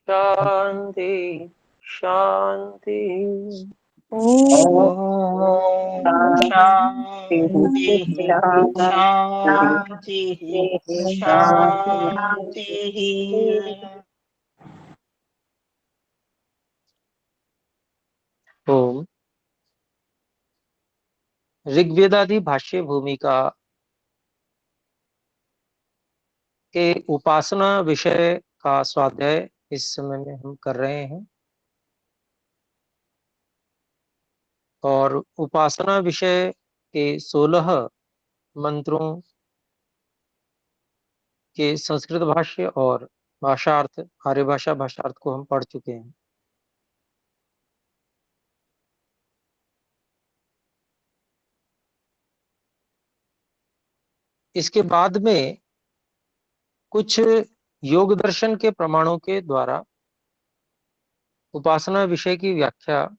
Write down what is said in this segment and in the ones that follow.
शांति शांति। ओम ओम शांति शांति शांति। ओम ऋग्वेदादि भाष्य भूमिका के उपासना विषय का स्वाध्याय इस समय में हम कर रहे हैं और उपासना विषय के 16 मंत्रों के संस्कृत भाष्य और भाषार्थ आर्य भाषा भाषार्थ को हम पढ़ चुके हैं। इसके बाद में कुछ योग दर्शन के प्रमाणों के द्वारा उपासना विषय की व्याख्या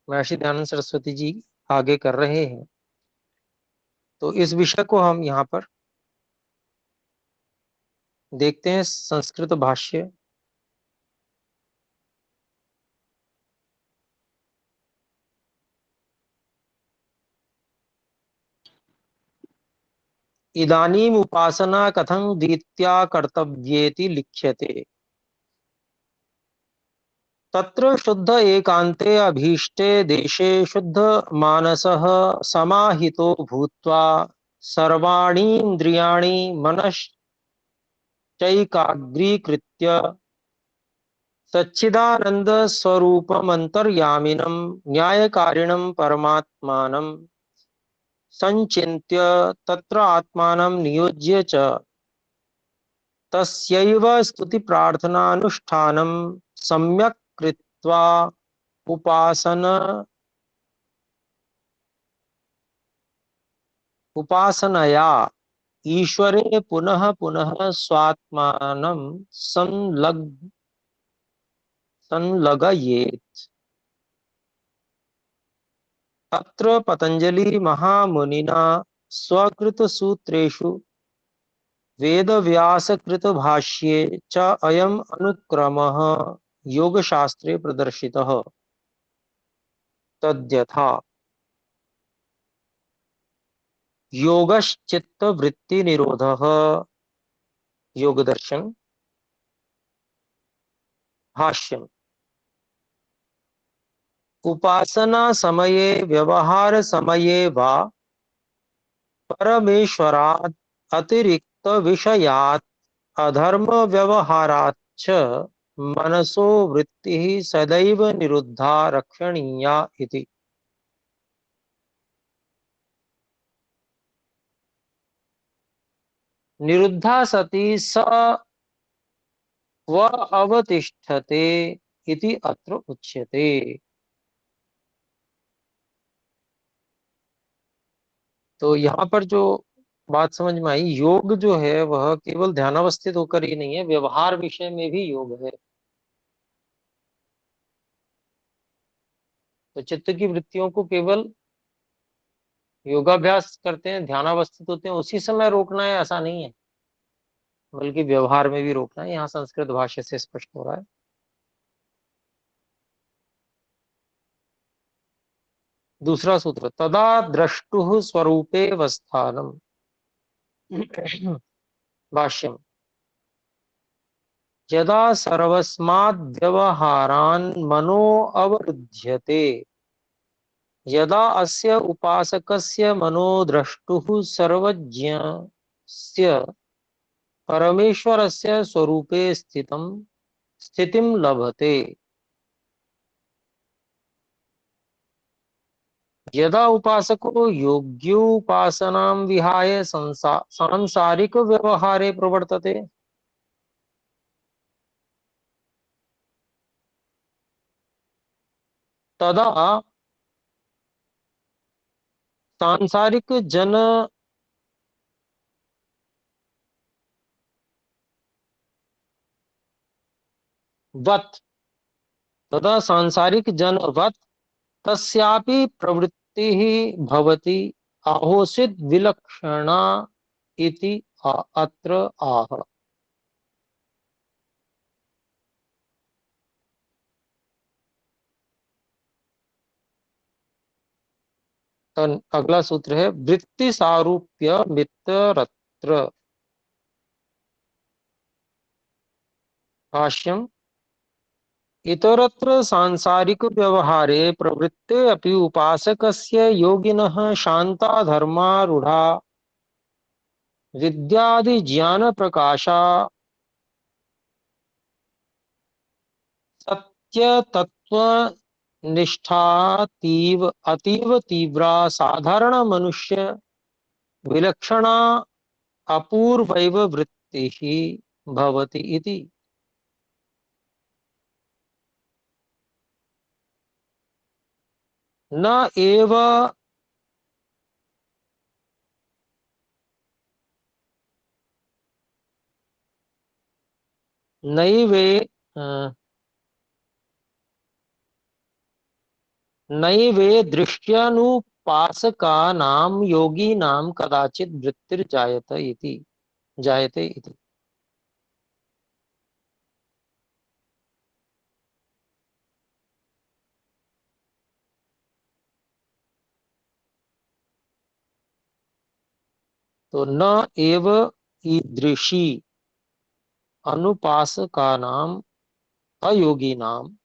महर्षि दयानंद सरस्वती जी आगे कर रहे हैं। तो इस विषय को हम यहाँ पर देखते हैं। संस्कृत भाष्य इदानीम उपासना कथं रीत्या कर्तव्येति लिख्यते। तत्र शुद्ध एकांते अभीष्टे देशे शुद्ध मानसः समाहितो भूत्वा सर्वाणीन्द्रियाणि मनश्चैकाग्रीकृत्य सच्चिदानंद स्वरूपमन्तर्यामिनं न्यायकारिणं परमात्मानं संचिन्त्य तत्र आत्मानं नियोज्य च तस्यैव स्तुति प्रार्थनानुष्ठानं सम्यक् कृत्वा उपासनया ईश्वरे पुनः पुनः स्वात्मानं संलग्येत्। अत्र पतंजलि महामुनिना स्वकृत सूत्रेषु वेदव्यासकृत भाष्ये च अयम् अनुक्रमः योगशास्त्रे प्रदर्शितः। तद्यथा योगश्चित्तवृत्ति निरोधः योगदर्शन भाष्यम्। उपासना समये व्यवहार समये वा परमेश्वरात् अतिरिक्त विषयात् अधर्म व्यवहारात् च मनसो वृत्तिः सदैव निरुद्धा रक्षणीया इति। निरुद्धा सति स व अवतिष्ठते इति अत्र उच्यते। तो यहाँ पर जो बात समझ में आई, योग जो है वह केवल ध्यानावस्थित होकर ही नहीं है, व्यवहार विषय में भी योग है। तो चित्त की वृत्तियों को केवल योगाभ्यास करते हैं, ध्यानावस्थित होते हैं, उसी समय रोकना है ऐसा नहीं है, बल्कि व्यवहार में भी रोकना है। यहाँ संस्कृत भाष्य से स्पष्ट हो रहा है। दूसरा सूत्र, तदा द्रष्टुः स्वरूपे वस्थानम। भाष्यम, यदा सर्वस्माद् व्यवहारान् मनो अवरुध्यते यदा अस्य उपासकस्य मनो द्रष्टुः सर्वज्ञस्य परमेश्वरस्य स्वरूपे स्थितिं लभते। यदा उपासको योग्योपासनां विहाय सांसारिक व्यवहारे प्रवर्तते तदा सांसारिक जन वत् तदा सांसारिक जनवत् तस्यापि प्रवृत्तिः भवति आहोसित विलक्षणा इति अत्र आह। अगला सूत्र है वृत्ति सारूप्य मित्रत्र। भाष्यम इतरत्र सांसारिक व्यवहारे प्रवृत्ते अपि उपासकस्य योगिनः शांता धर्मारूढ़ा विद्यादि ज्ञान प्रकाशा सत्य तत्व निष्ठातीव अतीव तीव्रा साधारण मनुष्य विलक्षणा अपूर्वैव वृत्तिः भवति इति। न एव नैवे नैवे दृष्ट्यनुपासकानां योगिनां कदाचित् जायते इति। तो न एव ईदृशी अनुपासकानाम अयोगिनाम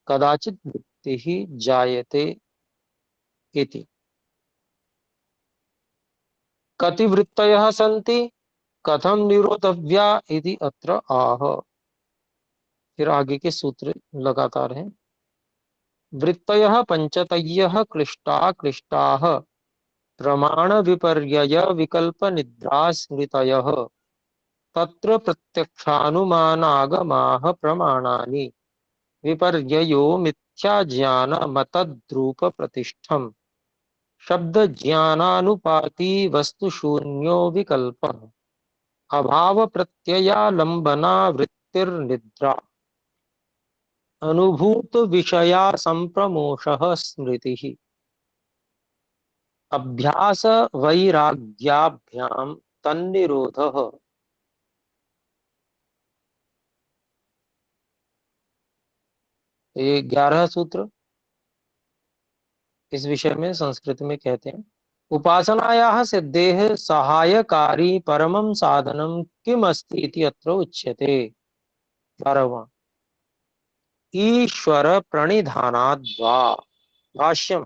कदाचित वृत्तिः जायते इति। कति वृत्तयः सन्ति कथम निरोधव्या इति अत्र आह। फिर आगे के सूत्र लगातार हैं। वृत्तयः पंचतयः क्लिष्टा क्लिष्टाः प्रमाण विपर्यय विकल्प निद्रा स्मृतयः तत्र प्रत्यक्षानुमानागमाः प्रमाणानि विपर्ययो मिथ्या ज्ञान मतद्रूप प्रतिष्ठम शब्द ज्ञानानुपाति वस्तु शून्यो विकल्प अभाव प्रत्ययालंबना वृत्तिर्निद्रा अनुभूत विषया संप्रमोषः स्मृतिः अभ्यास वैराग्याभ्याम तन्निरोधः। ये 11 सूत्र इस विषय में संस्कृत में कहते हैं उपासनायाः सिद्धेः सहायकारी परमं साधनं किम अस्ति इति अत्र उच्यते। 12वां ईश्वर प्रणिधानाद् वा। भाष्यम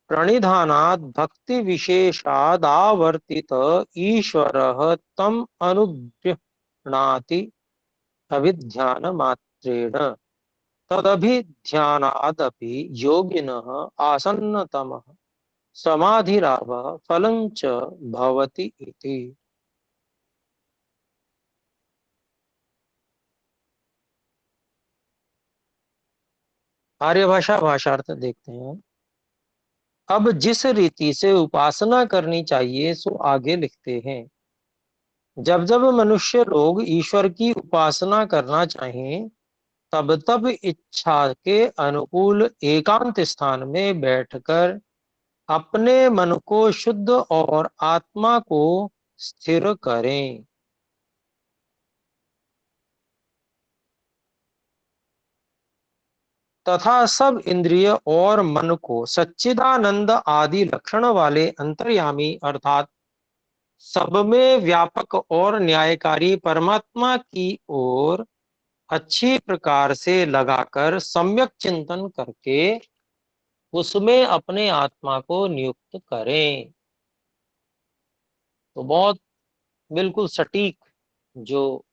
प्रणिधानाद् भक्ति विशेषादावर्तित ईश्वरः तम अनुगृह्णाति अभिध्यान मात्रेण तदभिध्यानादपि योगिनः आसन्नतमः समाधिरावः फलं च भवति इति। आर्य भाषा भाषार्थ देखते हैं। अब जिस रीति से उपासना करनी चाहिए सो आगे लिखते हैं। जब जब मनुष्य लोग ईश्वर की उपासना करना चाहें तब तब इच्छा के अनुकूल एकांत स्थान में बैठकर अपने मन को शुद्ध और आत्मा को स्थिर करें। तथा सब इंद्रिय और मन को सच्चिदानंद आदि लक्षण वाले अंतर्यामी अर्थात सब में व्यापक और न्यायकारी परमात्मा की ओर अच्छी प्रकार से लगाकर सम्यक चिंतन करके उसमें अपने आत्मा को नियुक्त करें। तो बहुत बिल्कुल सटीक जो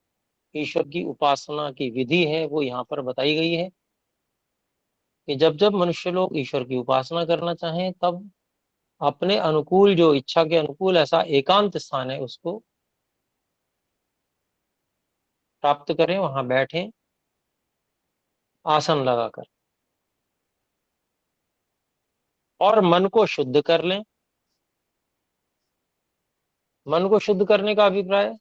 ईश्वर की उपासना की विधि है वो यहाँ पर बताई गई है कि जब जब मनुष्य लोग ईश्वर की उपासना करना चाहें तब अपने अनुकूल जो इच्छा के अनुकूल ऐसा एकांत स्थान है उसको प्राप्त करें, वहां बैठें आसन लगाकर और मन को शुद्ध कर लें। मन को शुद्ध करने का अभिप्राय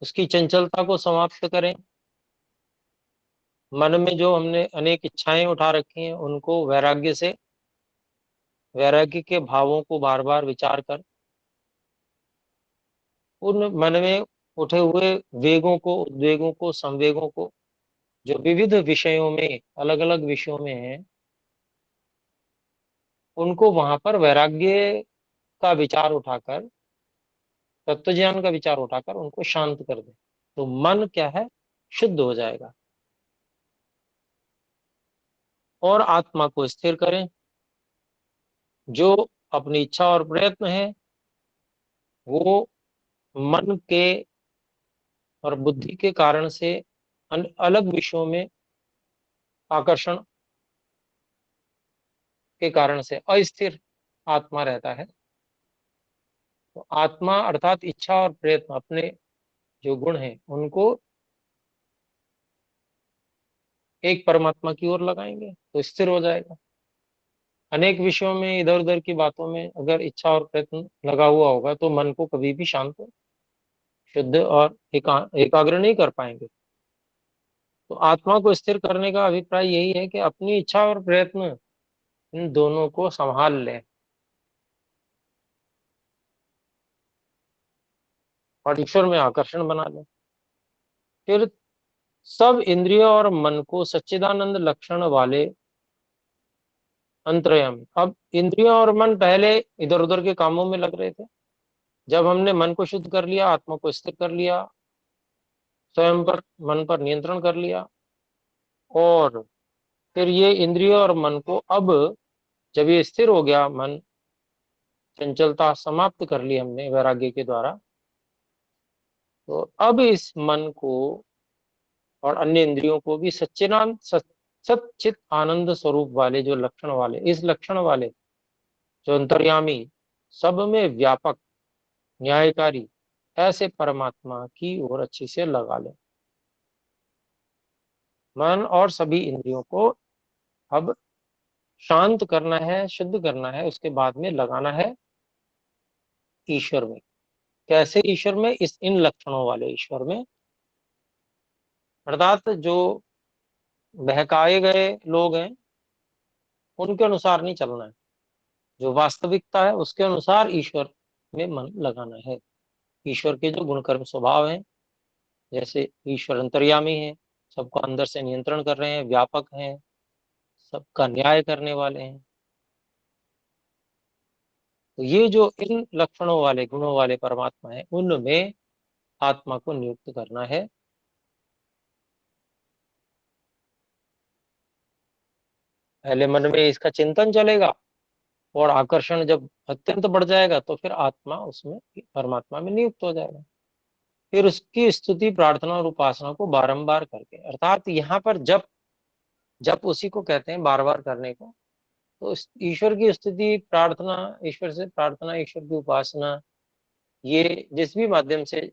उसकी चंचलता को समाप्त करें। मन में जो हमने अनेक इच्छाएं उठा रखी हैं उनको वैराग्य के भावों को बार बार विचार कर उन मन में उठे हुए वेगों को उद्वेगों को संवेगों को जो विविध विषयों में अलग अलग विषयों में है उनको वहां पर वैराग्य का विचार उठाकर, तत्व ज्ञान का विचार उठाकर उनको शांत कर दे, तो मन क्या है, शुद्ध हो जाएगा। और आत्मा को स्थिर करें। जो अपनी इच्छा और प्रयत्न है वो मन के और बुद्धि के कारण से अलग विषयों में आकर्षण के कारण से अस्थिर आत्मा रहता है। तो आत्मा अर्थात इच्छा और प्रयत्न अपने जो गुण हैं उनको एक परमात्मा की ओर लगाएंगे तो स्थिर हो जाएगा। अनेक विषयों में इधर उधर की बातों में अगर इच्छा और प्रयत्न लगा हुआ होगा तो मन को कभी भी शांत, शुद्ध और एकाग्र नहीं कर पाएंगे। तो आत्मा को स्थिर करने का अभिप्राय यही है कि अपनी इच्छा और प्रयत्न इन दोनों को संभाल लें और ईश्वर में आकर्षण बना लें। फिर सब इंद्रियों और मन को सच्चिदानंद लक्षण वाले अंतर्यामी। अब इंद्रियों और मन पहले इधर उधर के कामों में लग रहे थे। जब हमने मन को शुद्ध कर लिया, आत्मा को स्थिर कर लिया, स्वयं पर, मन पर नियंत्रण कर लिया, और फिर ये इंद्रियों और मन को अब जब ये स्थिर हो गया, मन, चंचलता समाप्त कर ली हमने वैराग्य के द्वारा, तो अब इस मन को और अन्य इंद्रियों को भी सच्चित आनंद स्वरूप वाले, जो लक्षण वाले, इस लक्षण वाले जो अंतर्यामी, सब में व्यापक, न्यायकारी ऐसे परमात्मा की ओर अच्छे से लगा ले। मन और सभी इंद्रियों को अब शांत करना है, शुद्ध करना है, उसके बाद में लगाना है ईश्वर में। कैसे ईश्वर में? इस इन लक्षणों वाले ईश्वर में। अर्थात जो बहकाए गए लोग हैं उनके अनुसार नहीं चलना है, जो वास्तविकता है उसके अनुसार ईश्वर में मन लगाना है। ईश्वर के जो गुणकर्म स्वभाव हैं, जैसे ईश्वर अंतर्यामी है, सबको अंदर से नियंत्रण कर रहे हैं, व्यापक हैं, सबका न्याय करने वाले हैं, तो ये जो इन लक्षणों वाले, गुणों वाले परमात्मा है, उनमें आत्मा को नियुक्त करना है। पहले मन में इसका चिंतन चलेगा, और आकर्षण जब अत्यंत बढ़ जाएगा तो फिर आत्मा उसमें, परमात्मा में नियुक्त हो जाएगा। फिर उसकी स्तुति, प्रार्थना और उपासना को बारंबार करके, अर्थात यहाँ पर जप, जप उसी को कहते हैं बार बार करने को। तो ईश्वर की स्तुति, प्रार्थना, ईश्वर से प्रार्थना, ईश्वर की उपासना, ये जिस भी माध्यम से,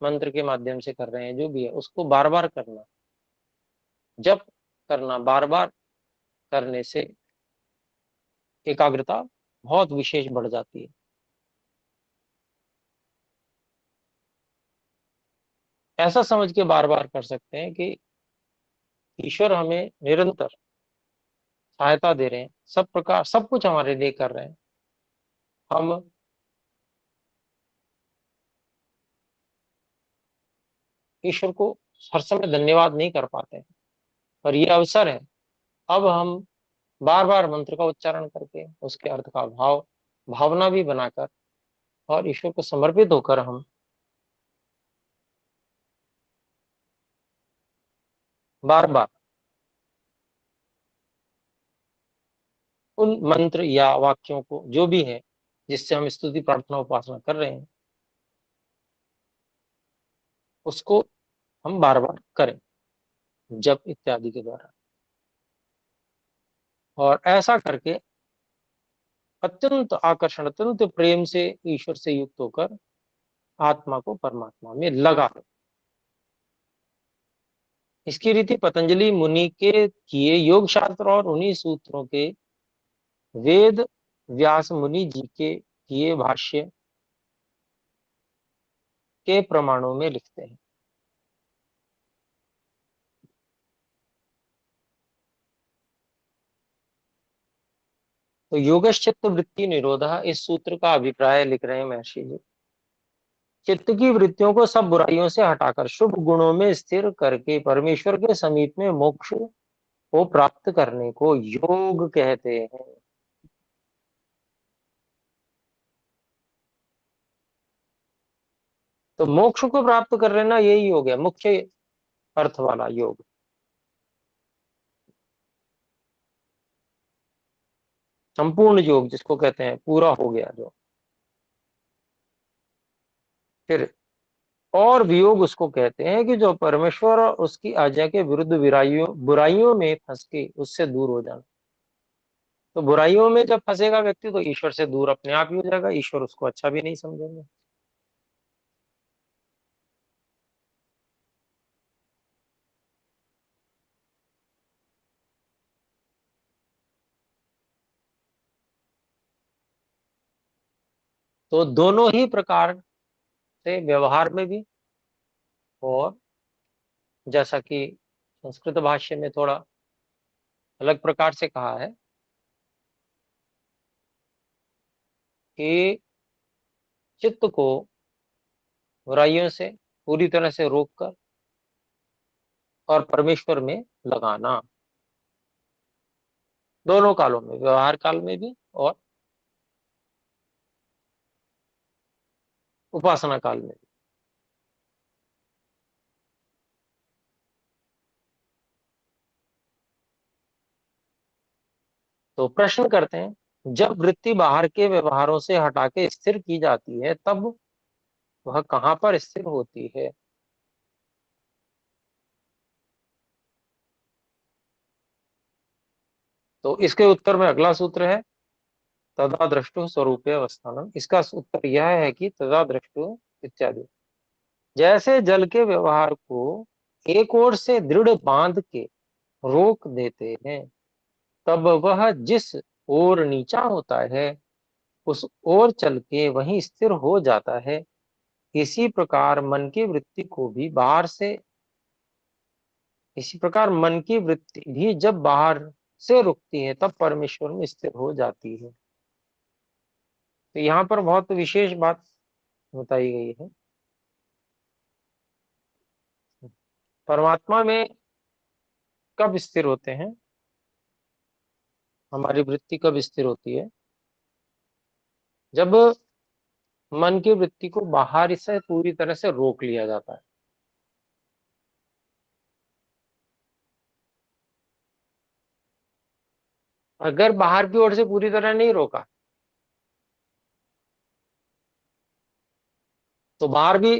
मंत्र के माध्यम से कर रहे हैं, जो भी है, उसको बार बार करना। जप करना बार बार करने से एकाग्रता बहुत विशेष बढ़ जाती है। ऐसा समझ के बार बार कर सकते हैं कि ईश्वर हमें निरंतर सहायता दे रहे हैं, सब प्रकार, सब कुछ हमारे लिए कर रहे हैं। हम ईश्वर को हर समय धन्यवाद नहीं कर पाते हैं, पर ये अवसर है। अब हम बार बार मंत्र का उच्चारण करके उसके अर्थ का भावना भी बनाकर और ईश्वर को समर्पित होकर हम बार बार उन मंत्र या वाक्यों को, जो भी है जिससे हम स्तुति, प्रार्थना, उपासना कर रहे हैं, उसको हम बार बार करें, जप इत्यादि के द्वारा। और ऐसा करके अत्यंत आकर्षण, अत्यंत प्रेम से ईश्वर से युक्त होकर आत्मा को परमात्मा में लगा लो। इसकी रीति पतंजलि मुनि के किए योग शास्त्र और उन्हीं सूत्रों के वेद व्यास मुनि जी के किए भाष्य के प्रमाणों में लिखते हैं। तो योगश्चित्त वृत्ति निरोधा, इस सूत्र का अभिप्राय लिख रहे हैं महर्षि जी। चित्त की वृत्तियों को सब बुराइयों से हटाकर शुभ गुणों में स्थिर करके परमेश्वर के समीप में मोक्ष को प्राप्त करने को योग कहते हैं। तो मोक्ष को प्राप्त कर लेना यही हो गया मुख्य अर्थ वाला योग। संपूर्ण योग जिसको कहते हैं, पूरा हो गया जो। फिर और वियोग उसको कहते हैं कि जो परमेश्वर और उसकी आज्ञा के विरुद्ध बुराइयों बुराइयों में फंस के उससे दूर हो जाना। तो बुराइयों में जब फंसेगा व्यक्ति तो ईश्वर से दूर अपने आप ही हो जाएगा, ईश्वर उसको अच्छा भी नहीं समझेंगे। तो दोनों ही प्रकार से व्यवहार में भी, और जैसा कि संस्कृत भाष्य में थोड़ा अलग प्रकार से कहा है कि चित्त को बुराइयों से पूरी तरह से रोककर और परमेश्वर में लगाना, दोनों कालों में, व्यवहार काल में भी और उपासना काल में भी। तो प्रश्न करते हैं, जब वृत्ति बाहर के व्यवहारों से हटा के स्थिर की जाती है तब वह कहाँ पर स्थिर होती है? तो इसके उत्तर में अगला सूत्र है, तदा दृष्टु स्वरूपे अवस्थानम। इसका उत्तर यह है कि तदा दृष्टु इत्यादि, जैसे जल के व्यवहार को एक ओर से दृढ़ बांध के रोक देते हैं तब वह जिस ओर नीचा होता है उस ओर चल के वहीं स्थिर हो जाता है। इसी प्रकार मन की वृत्ति भी जब बाहर से रुकती है तब परमेश्वर में स्थिर हो जाती है। तो यहाँ पर बहुत विशेष बात बताई गई है। परमात्मा में कब स्थिर होते हैं, हमारी वृत्ति कब स्थिर होती है? जब मन की वृत्ति को बाहर से पूरी तरह से रोक लिया जाता है। अगर बाहर की ओर से पूरी तरह नहीं रोका तो बाहर भी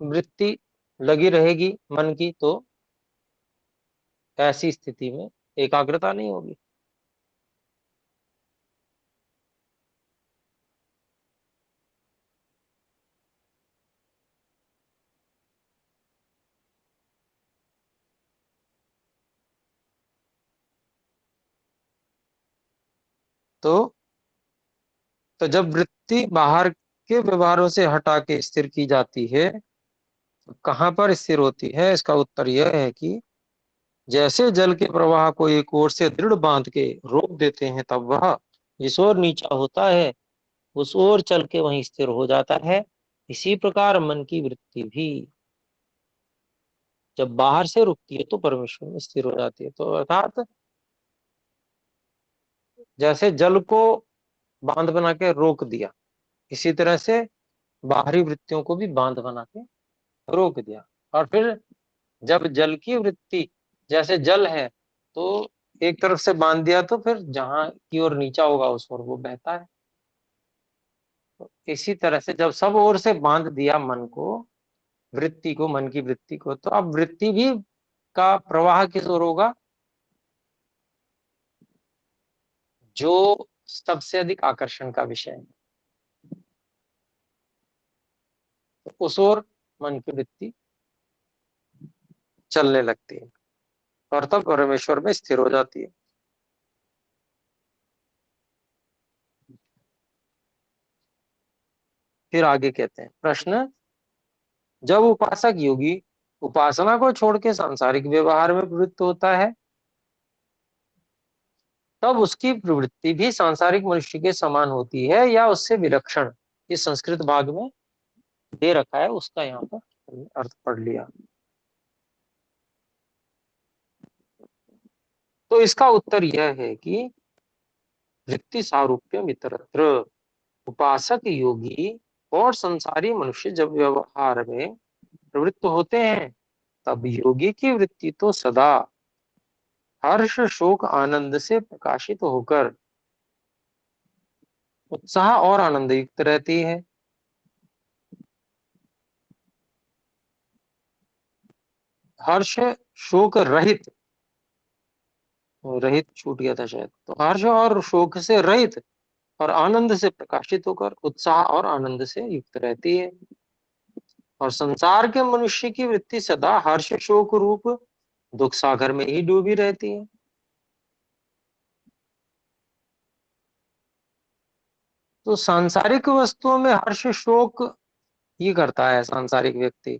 वृत्ति लगी रहेगी मन की, तो ऐसी स्थिति में एकाग्रता नहीं होगी। तो जब वृत्ति बाहर के व्यवहारों से हटा के स्थिर की जाती है तो कहाँ पर स्थिर होती है? इसका उत्तर यह है कि जैसे जल के प्रवाह को एक ओर से दृढ़ बांध के रोक देते हैं तब वह जिस ओर नीचा होता है उस ओर चल के वहीं स्थिर हो जाता है। इसी प्रकार मन की वृत्ति भी जब बाहर से रुकती है तो परमेश्वर में स्थिर हो जाती है। तो अर्थात जैसे जल को बांध बना के रोक दिया, इसी तरह से बाहरी वृत्तियों को भी बांध बना के रोक दिया। और फिर जब जल की वृत्ति, जैसे जल है तो एक तरफ से बांध दिया तो फिर जहां की ओर नीचा होगा उस ओर वो बहता है। तो इसी तरह से जब सब ओर से बांध दिया मन को, वृत्ति को, मन की वृत्ति को, तो अब वृत्ति भी का प्रवाह किस ओर होगा? जो सबसे अधिक आकर्षण का विषय है, तो उस ओर मन की वृत्ति चलने लगती है और तब परमेश्वर में स्थिर हो जाती है। फिर आगे कहते हैं, प्रश्न, जब उपासक योगी उपासना को छोड़ के सांसारिक व्यवहार में प्रवृत्त होता है तब उसकी प्रवृत्ति भी सांसारिक मनुष्य के समान होती है या उससे विलक्षण? इस संस्कृत भाग में दे रखा है, उसका यहाँ पर अर्थ पढ़ लिया। तो इसका उत्तर यह है कि वृत्ति सारूप्यम इतरत्र, उपासक योगी और संसारी मनुष्य जब व्यवहार में प्रवृत्त होते हैं, तब योगी की वृत्ति तो सदा हर्ष शोक आनंद से प्रकाशित होकर उत्साह और आनंद युक्त रहती है। हर्ष शोक रहित, रहित छूट गया था शायद, तो हर्ष और शोक से रहित और आनंद से प्रकाशित होकर उत्साह और आनंद से युक्त रहती है। और संसार के मनुष्य की वृत्ति सदा हर्ष शोक रूप दुख सागर में ही डूबी रहती है। तो सांसारिक वस्तुओं में हर्ष शोक ये करता है सांसारिक व्यक्ति,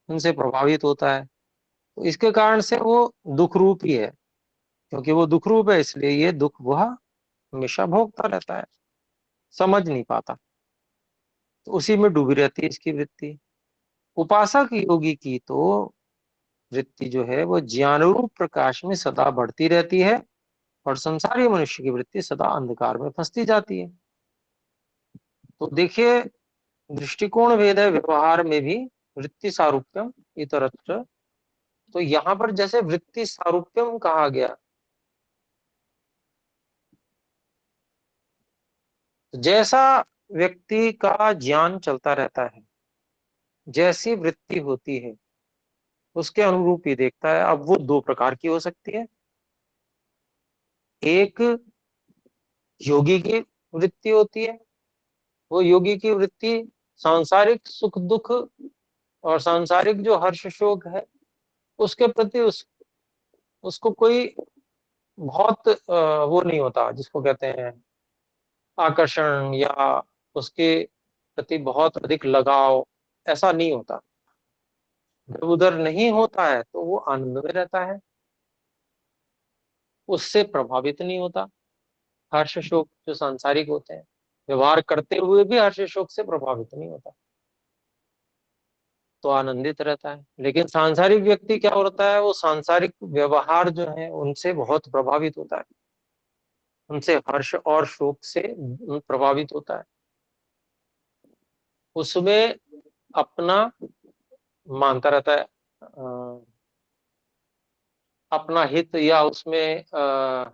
उनसे प्रभावित होता है, तो इसके कारण से वो दुख रूप ही है। क्योंकि वो दुख रूप है, इसलिए ये दुख वह हमेशा भोगता रहता है, समझ नहीं पाता, तो उसी में डूबी रहती है इसकी वृत्ति। उपासक योगी की तो वृत्ति जो है वो ज्ञान रूप प्रकाश में सदा बढ़ती रहती है, और संसारी मनुष्य की वृत्ति सदा अंधकार में फंसती जाती है। तो देखिए, दृष्टिकोण भेद है व्यवहार में भी। वृत्ति सारूप्यम इतरत्र, तो यहाँ पर जैसे वृत्ति सारूप्यम कहा गया, जैसा व्यक्ति का ज्ञान चलता रहता है, जैसी वृत्ति होती है उसके अनुरूप ही देखता है। अब वो दो प्रकार की हो सकती है, एक योगी की वृत्ति होती है, वो योगी की वृत्ति सांसारिक सुख दुख और सांसारिक जो हर्ष शोक है उसके प्रति उसको कोई बहुत वो नहीं होता, जिसको कहते हैं आकर्षण, या उसके प्रति बहुत अधिक लगाव, ऐसा नहीं होता। जब उधर नहीं होता है तो वो आनंद में रहता है, उससे प्रभावित नहीं होता। हर्ष शोक जो सांसारिक होते हैं, व्यवहार करते हुए भी हर्ष शोक से प्रभावित नहीं होता, तो आनंदित रहता है। लेकिन सांसारिक व्यक्ति क्या होता है, वो सांसारिक व्यवहार जो है उनसे बहुत प्रभावित होता है, उनसे हर्ष और शोक से प्रभावित होता है, उसमें अपना मानता रहता है, अपना हित, या उसमें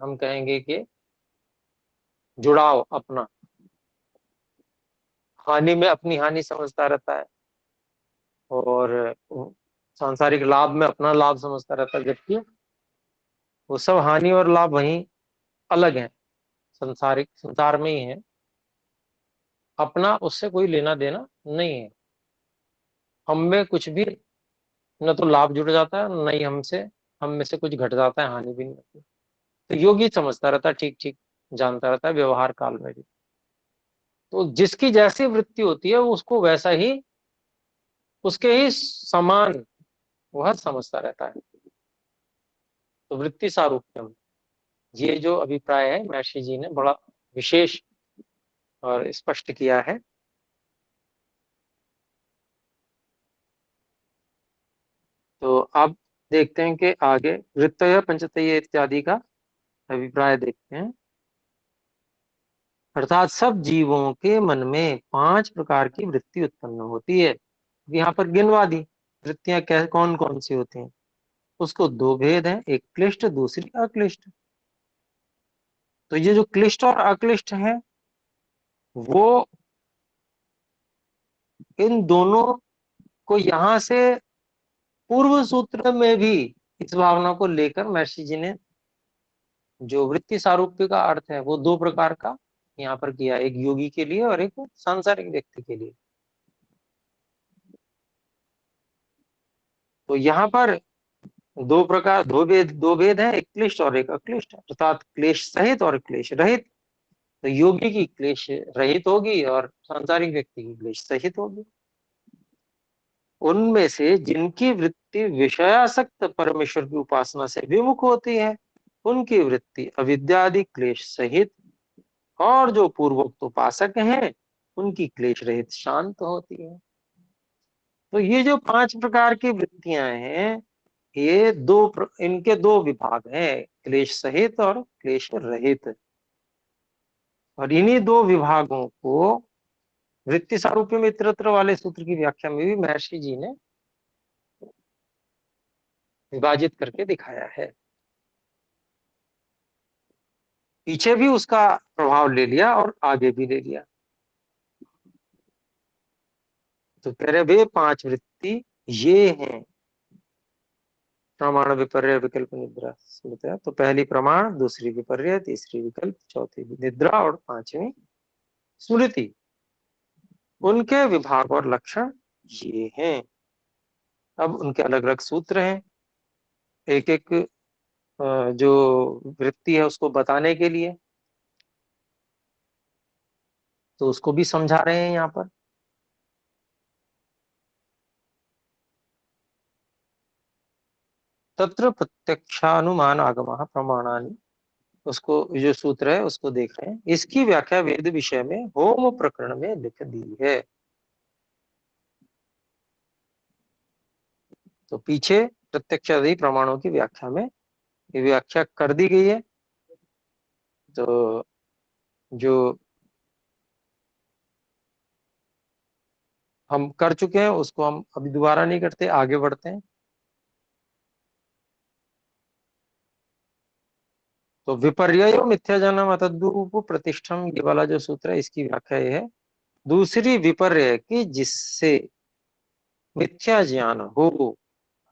हम कहेंगे कि जुड़ाव, अपना हानि में अपनी हानि समझता रहता है, और सांसारिक लाभ में अपना लाभ समझता रहता है, जबकि वो सब हानि और लाभ वहीं अलग है, संसारिक संसार में ही है, अपना उससे कोई लेना देना नहीं है। हम में कुछ भी न तो लाभ जुड़ जाता है, न ही हमसे हम में से कुछ घट जाता है, हानि भी नहीं होती। तो योगी समझता रहता है, ठीक ठीक जानता रहता है व्यवहार काल में भी। तो जिसकी जैसी वृत्ति होती है उसको वैसा ही, उसके ही समान वह समझता रहता है। तो वृत्ति सारूप्यम, ये जो अभिप्राय है महर्षि जी ने बड़ा विशेष और स्पष्ट किया है। तो अब देखते हैं कि आगे वृत्तय पंचतय इत्यादि का अभिप्राय देखते हैं। अर्थात सब जीवों के मन में 5 प्रकार की वृत्ति उत्पन्न होती है। यहाँ पर गिनवा दी वृत्तियां कौन कौन सी होती हैं, उसको दो भेद हैं, एक क्लिष्ट दूसरी अक्लिष्ट। तो ये जो क्लिष्ट और अक्लिष्ट है, वो इन दोनों को यहाँ से पूर्व सूत्र में भी इस भावना को लेकर महर्षि जी ने जो वृत्ति सारूप्य का अर्थ है वो दो प्रकार का यहाँ पर किया, एक योगी के लिए और एक सांसारिक व्यक्ति के लिए। तो यहाँ पर दो भेद है, एक क्लिष्ट और एक अक्लिष्ट, अर्थात क्लेश सहित और क्लेश रहित। तो योगी की क्लेश रहित होगी और सांसारिक व्यक्ति की क्लेश सहित होगी। उनमें से जिनकी वृत्ति विषयासक्त परमेश्वर की उपासना से विमुख होती है, उनकी वृत्ति अविद्यादि क्लेश सहित, और जो पूर्वोक्त उपासक हैं उनकी क्लेश रहित शांत होती है। तो ये जो 5 प्रकार की वृत्तियां हैं, ये इनके दो विभाग हैं, क्लेश सहित और क्लेश रहित। और इन्हीं दो विभागों को वृत्ति सारूप्य में इतरत्र वाले सूत्र की व्याख्या में भी महर्षि जी ने विभाजित करके दिखाया है। पीछे भी उसका प्रभाव ले लिया और आगे भी ले लिया। तो कह रहे वे 5 वृत्ति ये हैं, प्रमाण, विपर्य, विकल्प, निद्रा, स्मृति। तो पहली प्रमाण, दूसरी विपर्य, तीसरी विकल्प, चौथी निद्रा और पांचवी स्मृति। उनके विभाग और लक्षण ये हैं। अब उनके अलग अलग सूत्र हैं, एक एक जो वृत्ति है उसको बताने के लिए, तो उसको भी समझा रहे हैं यहाँ पर। तत्र प्रत्यक्षानुमान आगम प्रमाणानि, उसको जो सूत्र है उसको देख रहे हैं। इसकी व्याख्या वेद विषय में होम प्रकरण में लिख दी है। तो पीछे प्रत्यक्षादि प्रमाणों की व्याख्या में ये व्याख्या कर दी गई है। तो जो हम कर चुके हैं उसको हम अभी दोबारा नहीं करते, आगे बढ़ते हैं। तो विपर्ययो मिथ्याज्ञानम अतद्रूप प्रतिष्ठम, ये वाला जो सूत्र है इसकी व्याख्या ये है, दूसरी विपर्य की जिससे मिथ्या ज्ञान हो,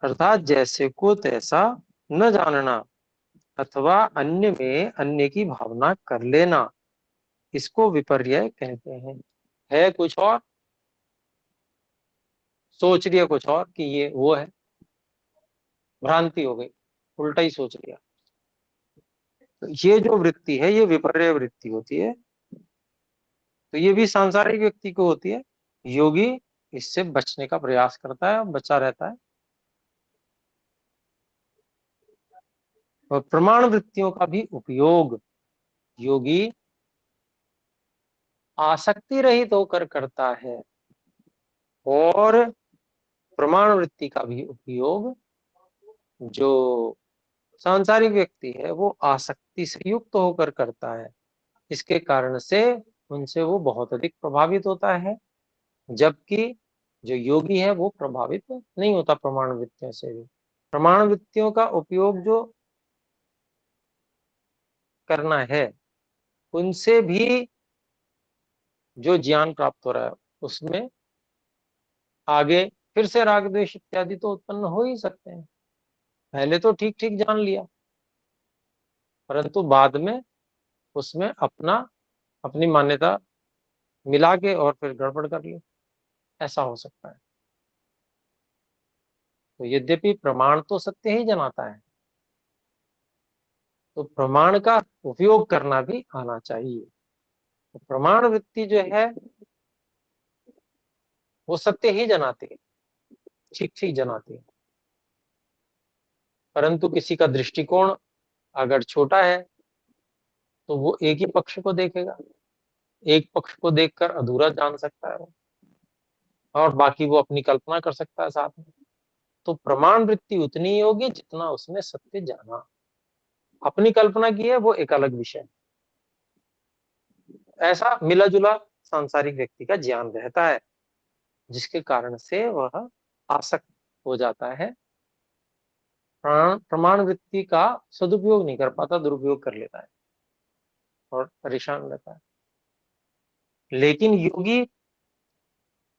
अर्थात जैसे को तैसा न जानना अथवा अन्य में अन्य की भावना कर लेना, इसको विपर्य कहते हैं। है कुछ और, सोच लिया कुछ और कि ये वो है, भ्रांति हो गई, उल्टा ही सोच लिया। तो ये जो वृत्ति है ये विपर्य वृत्ति होती है। तो ये भी सांसारिक व्यक्ति को होती है। योगी इससे बचने का प्रयास करता है, बचा रहता है। और प्रमाण वृत्तियों का भी उपयोग योगी आसक्ति रहित होकर करता है, और प्रमाण वृत्ति का भी उपयोग जो सांसारिक व्यक्ति है वो आसक्ति से युक्त होकर करता है। इसके कारण से उनसे वो बहुत अधिक प्रभावित होता है, जबकि जो योगी है वो प्रभावित नहीं होता प्रमाण वृत्तियों से भी। प्रमाण वृत्तियों का उपयोग जो करना है उनसे भी जो ज्ञान प्राप्त हो रहा है उसमें आगे फिर से राग द्वेष इत्यादि तो उत्पन्न हो ही सकते हैं। पहले तो ठीक ठीक जान लिया, परंतु बाद में उसमें अपनी मान्यता मिला के और फिर गड़बड़ कर ली, ऐसा हो सकता है। तो यद्यपि प्रमाण तो सत्य ही जनाता है, तो प्रमाण का उपयोग करना भी आना चाहिए। तो प्रमाण वृत्ति जो है वो सत्य ही जनाती है, ठीक ठीक जनाती है, परंतु किसी का दृष्टिकोण अगर छोटा है तो वो एक ही पक्ष को देखेगा, एक पक्ष को देखकर अधूरा जान सकता है वो, और बाकी वो अपनी कल्पना कर सकता है साथ में। तो प्रमाण वृत्ति उतनी ही होगी जितना उसने सत्य जाना, अपनी कल्पना की है वो एक अलग विषय। ऐसा मिला जुला सांसारिक व्यक्ति का ज्ञान रहता है, जिसके कारण से वह आसक्त हो जाता है, प्रमाण वृत्ति का सदुपयोग नहीं कर पाता, दुरुपयोग कर लेता है और परेशान रहता है। लेकिन योगी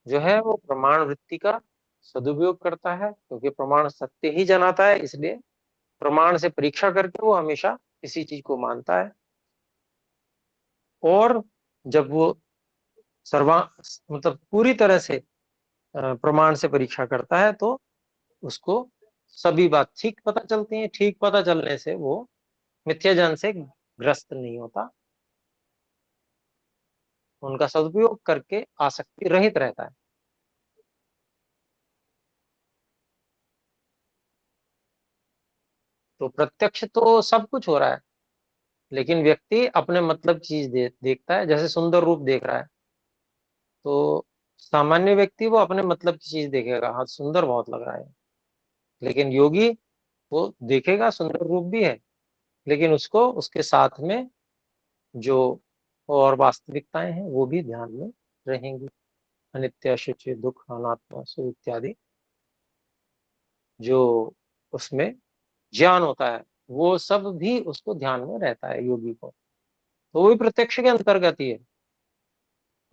जो है वो प्रमाण वृत्ति का सदुपयोग करता है, क्योंकि प्रमाण सत्य ही जनाता है, इसलिए प्रमाण से परीक्षा करके वो हमेशा किसी चीज को मानता है। और जब वो सर्वा मतलब पूरी तरह से प्रमाण से परीक्षा करता है तो उसको सभी बात ठीक पता चलती है। ठीक पता चलने से वो मिथ्या ज्ञान से ग्रस्त नहीं होता, उनका सदुपयोग करके आसक्ति रहित रहता है। तो प्रत्यक्ष तो सब कुछ हो रहा है, लेकिन व्यक्ति अपने मतलब चीज देखता है। जैसे सुंदर रूप देख रहा है तो सामान्य व्यक्ति वो अपने मतलब की चीज देखेगा, हाँ सुंदर बहुत लग रहा है। लेकिन योगी वो देखेगा सुंदर रूप भी है, लेकिन उसको उसके साथ में जो और वास्तविकताएं हैं वो भी ध्यान में रहेंगी। अनित्य, अशुचि, दुख, अनात्मा, सो इत्यादि जो उसमें ज्ञान होता है, वो सब भी उसको ध्यान में रहता है योगी को। तो वो भी प्रत्यक्ष के अंतर्गत ही है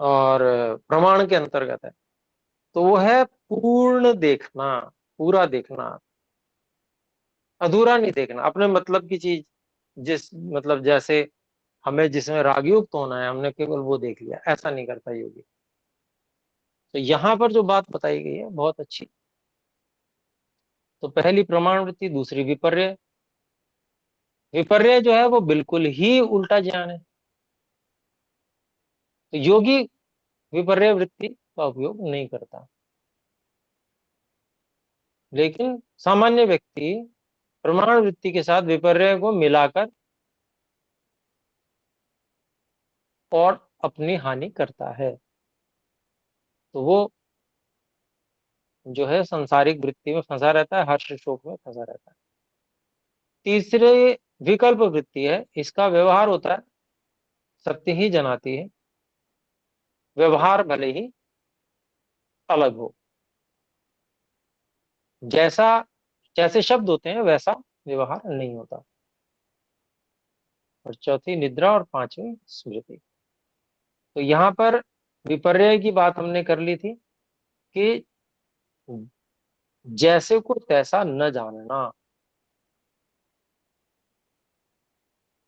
और प्रमाण के अंतर्गत है। तो वो है पूर्ण देखना, पूरा देखना, अधूरा नहीं देखना, अपने मतलब की चीज, जिस मतलब जैसे हमें जिसमें रागयुक्त होना है हमने केवल वो देख लिया, ऐसा नहीं करता योगी। तो यहाँ पर जो बात बताई गई है बहुत अच्छी। तो पहली प्रमाण वृत्ति, दूसरी विपर्य। विपर्य जो है वो बिल्कुल ही उल्टा ज्ञान है। तो योगी विपर्य वृत्ति का उपयोग नहीं करता, लेकिन सामान्य व्यक्ति प्रमाण वृत्ति के साथ विपर्य को मिलाकर और अपनी हानि करता है। तो वो जो है संसारिक वृत्ति में फंसा रहता है, हर्ष शोक में फंसा रहता है। तीसरे विकल्प वृत्ति है, इसका व्यवहार होता है सत्य ही जनाती है, व्यवहार भले ही अलग हो, जैसा जैसे शब्द होते हैं वैसा व्यवहार नहीं होता। और चौथी निद्रा और पांचवी स्मृति। तो यहाँ पर विपर्य की बात हमने कर ली थी कि जैसे को तैसा न जानना,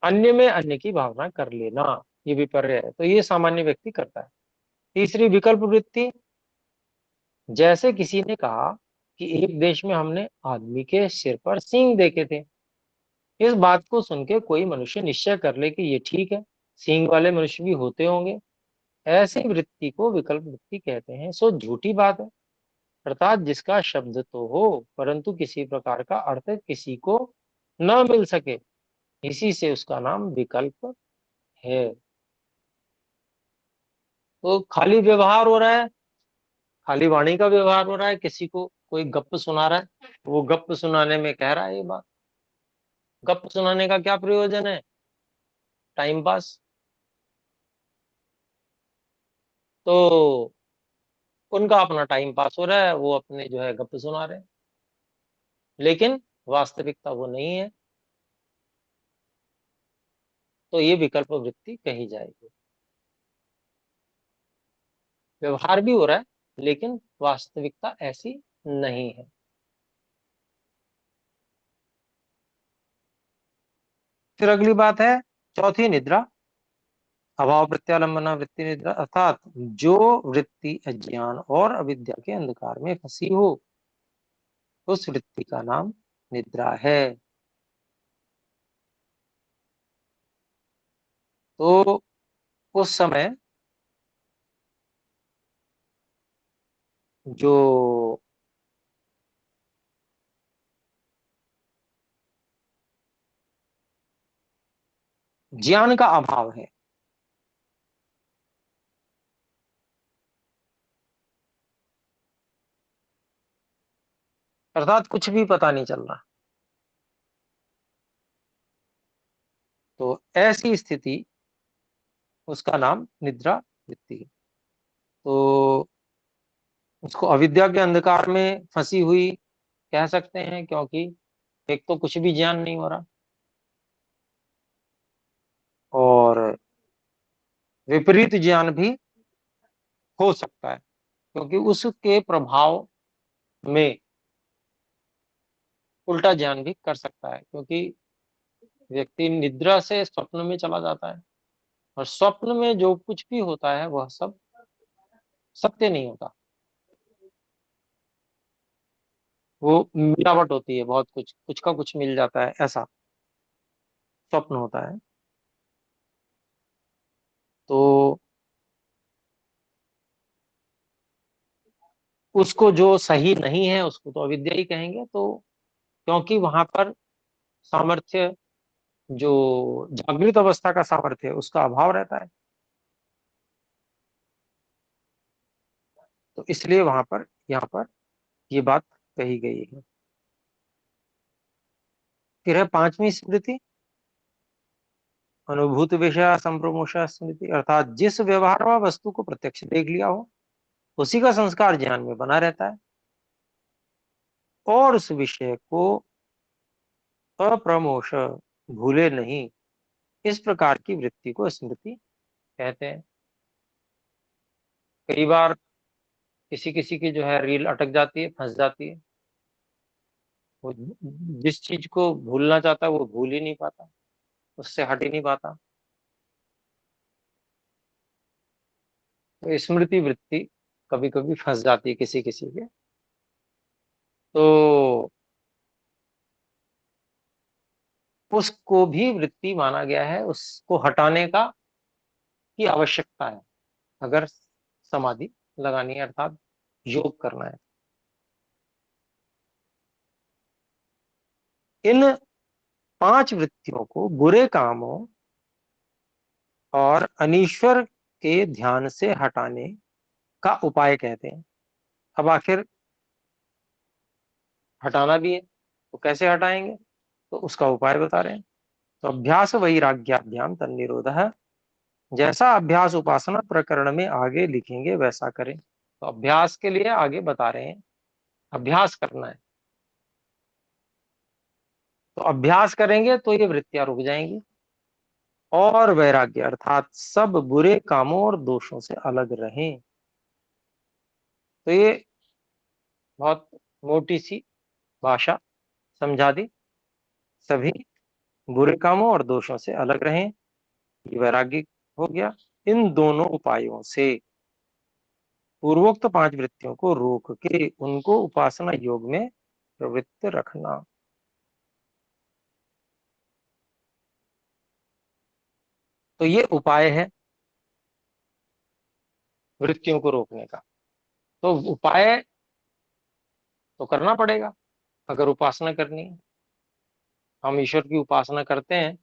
अन्य में अन्य की भावना कर लेना, ये विपर्य है। तो ये सामान्य व्यक्ति करता है। तीसरी विकल्प वृत्ति, जैसे किसी ने कहा कि एक देश में हमने आदमी के सिर पर सींग देखे थे। इस बात को सुन के कोई मनुष्य निश्चय कर ले कि ये ठीक है, सींग वाले मनुष्य भी होते होंगे। ऐसी वृत्ति को विकल्प वृत्ति कहते हैं। सो झूठी बात है, अर्थात जिसका शब्द तो हो परंतु किसी प्रकार का अर्थ किसी को न मिल सके, इसी से उसका नाम विकल्प है। तो खाली व्यवहार हो रहा है, खाली वाणी का व्यवहार हो रहा है, किसी को कोई गप्प सुना रहा है, वो गप्प सुनाने में कह रहा है ये बात। गप्प सुनाने का क्या प्रयोजन है? Time pass. तो उनका अपना टाइम पास हो रहा है, वो अपने जो है गप्प सुना रहे हैं, लेकिन वास्तविकता वो नहीं है। तो ये विकल्प वृत्ति कही जाएगी। व्यवहार भी हो रहा है लेकिन वास्तविकता ऐसी नहीं है। फिर अगली बात है चौथी निद्रा, अभाव प्रत्यालंबना वृत्ति निद्रा, अर्थात जो वृत्ति अज्ञान और अविद्या के अंधकार में फंसी हो, उस वृत्ति का नाम निद्रा है। तो उस समय जो ज्ञान का अभाव है, अर्थात कुछ भी पता नहीं चल रहा, तो ऐसी स्थिति, उसका नाम निद्रा वृत्ति है। तो उसको अविद्या के अंधकार में फंसी हुई कह सकते हैं, क्योंकि एक तो कुछ भी ज्ञान नहीं हो रहा, और विपरीत ज्ञान भी हो सकता है, क्योंकि उसके प्रभाव में उल्टा ज्ञान भी कर सकता है, क्योंकि व्यक्ति निद्रा से स्वप्न में चला जाता है, और स्वप्न में जो कुछ भी होता है वह सब सत्य नहीं होता, वो मिलावट होती है, बहुत कुछ कुछ का कुछ मिल जाता है, ऐसा स्वप्न होता है। तो उसको जो सही नहीं है उसको तो अविद्या ही कहेंगे। तो क्योंकि वहां पर सामर्थ्य, जो जागृत अवस्था का सामर्थ्य है उसका अभाव रहता है, तो इसलिए वहां पर यहाँ पर ये बात कही गई है। फिर है पांचवी स्मृति, अनुभूत विषय संप्रमोषा स्मृति, अर्थात जिस व्यवहार व वस्तु को प्रत्यक्ष देख लिया हो उसी का संस्कार ज्ञान में बना रहता है और उस विषय को अप्रमोश भूले नहीं। इस प्रकार की वृत्ति को स्मृति कहते हैं। कई बार किसी किसी की जो है रील अटक जाती है, फंस जाती है। वो जिस चीज को भूलना चाहता है वो भूल ही नहीं पाता, उससे हट ही नहीं पाता। तो स्मृति वृत्ति कभी कभी फंस जाती है किसी किसी के। तो उसको भी वृत्ति माना गया है, उसको हटाने का की आवश्यकता है अगर समाधि लगानी है, अर्थात योग करना है। इन 5 वृत्तियों को बुरे कामों और अनीश्वर के ध्यान से हटाने का उपाय कहते हैं। अब आखिर हटाना भी है तो कैसे हटाएंगे, तो उसका उपाय बता रहे हैं। तो अभ्यास वैराग्याभ्याम तन्निरोधः, जैसा अभ्यास उपासना प्रकरण में आगे लिखेंगे वैसा करें। तो अभ्यास के लिए आगे बता रहे हैं, अभ्यास करना है। तो अभ्यास करेंगे तो ये वृत्तियां रुक जाएंगी और वैराग्य अर्थात सब बुरे कामों और दोषों से अलग रहें। तो ये बहुत मोटी सी भाषा समझा दी। सभी बुरे कामों और दोषों से अलग रहें, ये वैराग्य हो गया। इन दोनों उपायों से पूर्वोक्त 5 वृत्तियों को रोक के उनको उपासना योग में प्रवृत्त रखना। तो ये उपाय है वृत्तियों को रोकने का। तो उपाय तो करना पड़ेगा अगर उपासना करनी है। हम ईश्वर की उपासना करते हैं,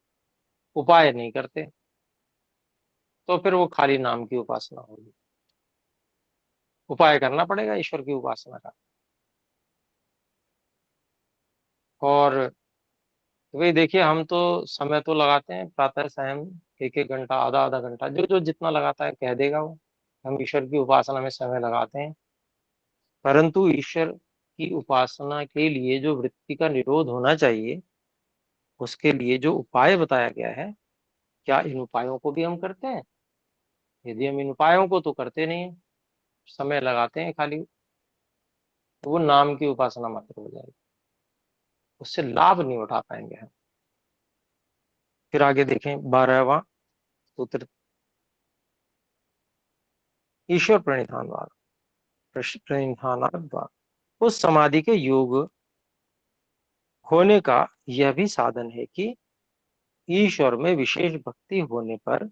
उपाय नहीं करते, तो फिर वो खाली नाम की उपासना होगी। उपाय करना पड़ेगा ईश्वर की उपासना का। और वही देखिए, हम तो समय तो लगाते हैं, प्रातः सायं 1-1 घंटा, आधा आधा घंटा, जो जो जितना लगाता है कह देगा वो। हम ईश्वर की उपासना में समय लगाते हैं, परंतु ईश्वर की उपासना के लिए जो वृत्ति का निरोध होना चाहिए, उसके लिए जो उपाय बताया गया है, क्या इन उपायों को भी हम करते हैं? यदि हम इन उपायों को तो करते नहीं है, समय लगाते हैं खाली, तो वो नाम की उपासना मात्र हो जाएगी, उससे लाभ नहीं उठा पाएंगे हम। फिर आगे देखें 12वां सूत्र, ईश्वर प्रणिधानवाद। प्रणिधानाद्वारा उस समाधि के योग होने का यह भी साधन है कि ईश्वर में विशेष भक्ति होने पर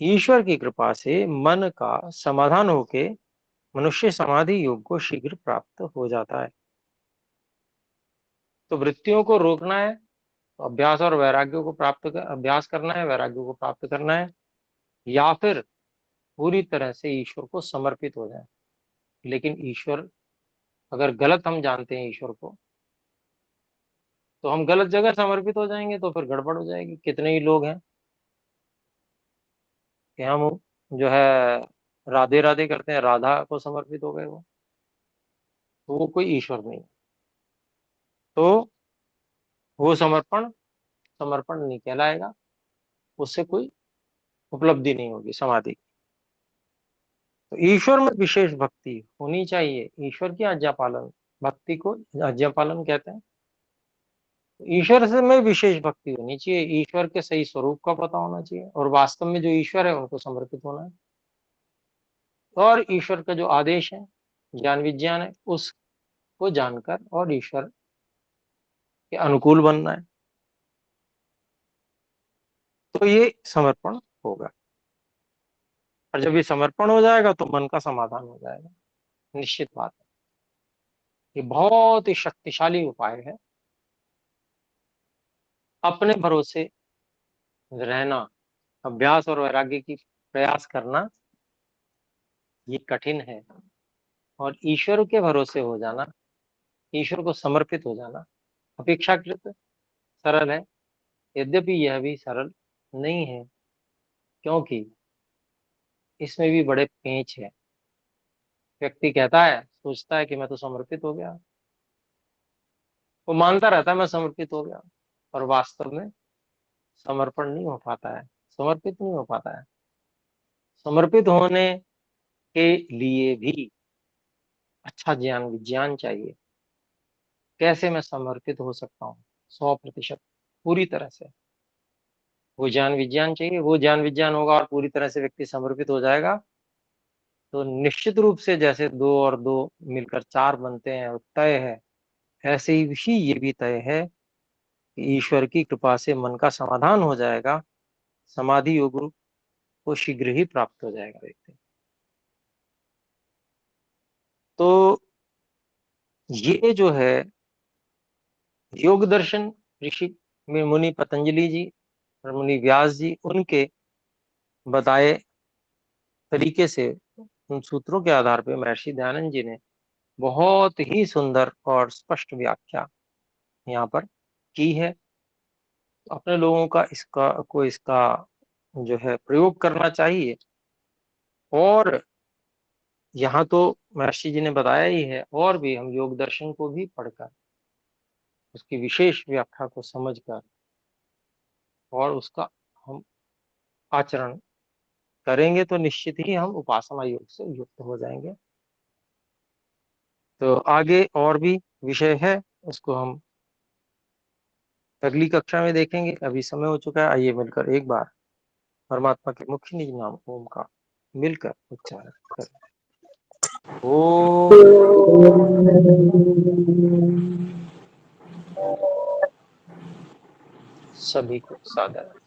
ईश्वर की कृपा से मन का समाधान होके मनुष्य समाधि योग को शीघ्र प्राप्त हो जाता है। तो वृत्तियों को रोकना है तो अभ्यास और वैराग्य को अभ्यास करना है, वैराग्य को प्राप्त करना है, या फिर पूरी तरह से ईश्वर को समर्पित हो जाए। लेकिन ईश्वर, अगर गलत हम जानते हैं ईश्वर को, तो हम गलत जगह समर्पित हो जाएंगे तो फिर गड़बड़ हो जाएगी। कितने ही लोग हैं कि हम जो है राधे राधे करते हैं, राधा को समर्पित हो गए वो, तो वो कोई ईश्वर नहीं। तो वो समर्पण समर्पण नहीं कहलाएगा, उससे कोई उपलब्धि नहीं होगी समाधि की। तो ईश्वर में विशेष भक्ति होनी चाहिए, ईश्वर की आज्ञा पालन, भक्ति को आज्ञा पालन कहते हैं। तो ईश्वर से में विशेष भक्ति होनी चाहिए, ईश्वर के सही स्वरूप का पता होना चाहिए, और वास्तव में जो ईश्वर है उनको समर्पित होना है। और ईश्वर का जो आदेश है, ज्ञान विज्ञान है, उसको जानकर और ईश्वर के अनुकूल बनना है। तो ये समर्पण होगा, और जब ये समर्पण हो जाएगा तो मन का समाधान हो जाएगा, निश्चित बात है। ये बहुत ही शक्तिशाली उपाय है। अपने भरोसे रहना, अभ्यास और वैराग्य की प्रयास करना, ये कठिन है। और ईश्वर के भरोसे हो जाना, ईश्वर को समर्पित हो जाना अपेक्षाकृत सरल है। यद्यपि यह भी सरल नहीं है, क्योंकि इसमें भी बड़े पेंच है। व्यक्ति कहता है, सोचता है कि मैं तो समर्पित हो गया, वो मानता रहता है मैं समर्पित हो गया, और वास्तव में समर्पण नहीं हो पाता है, समर्पित नहीं हो पाता है। समर्पित होने के लिए भी अच्छा ज्ञान विज्ञान चाहिए। कैसे मैं समर्पित हो सकता हूँ 100% पूरी तरह से, वो ज्ञान विज्ञान चाहिए। वो ज्ञान विज्ञान होगा और पूरी तरह से व्यक्ति समर्पित हो जाएगा, तो निश्चित रूप से जैसे 2 और 2 मिलकर 4 बनते हैं और तय है, ऐसे ही ये भी तय है कि ईश्वर की कृपा से मन का समाधान हो जाएगा, समाधि योग को शीघ्र ही प्राप्त हो जाएगा व्यक्ति। तो ये जो है योग दर्शन, ऋषि में मुनि पतंजलि जी और मुनि व्यास जी, उनके बताए तरीके से, उन सूत्रों के आधार पर महर्षि दयानंद जी ने बहुत ही सुंदर और स्पष्ट व्याख्या यहाँ पर की है। अपने लोगों का इसका जो है प्रयोग करना चाहिए। और यहाँ तो महर्षि जी ने बताया ही है, और भी हम योग दर्शन को भी पढ़कर उसकी विशेष व्याख्या को समझकर और उसका हम आचरण करेंगे तो निश्चित ही हम उपासना योग से युक्त हो जाएंगे। तो आगे और भी विषय है, उसको हम अगली कक्षा में देखेंगे। अभी समय हो चुका है, आइए मिलकर एक बार परमात्मा के मुख्य निज नाम ओम का मिलकर उच्चारण करें। ओम। सभी को सादर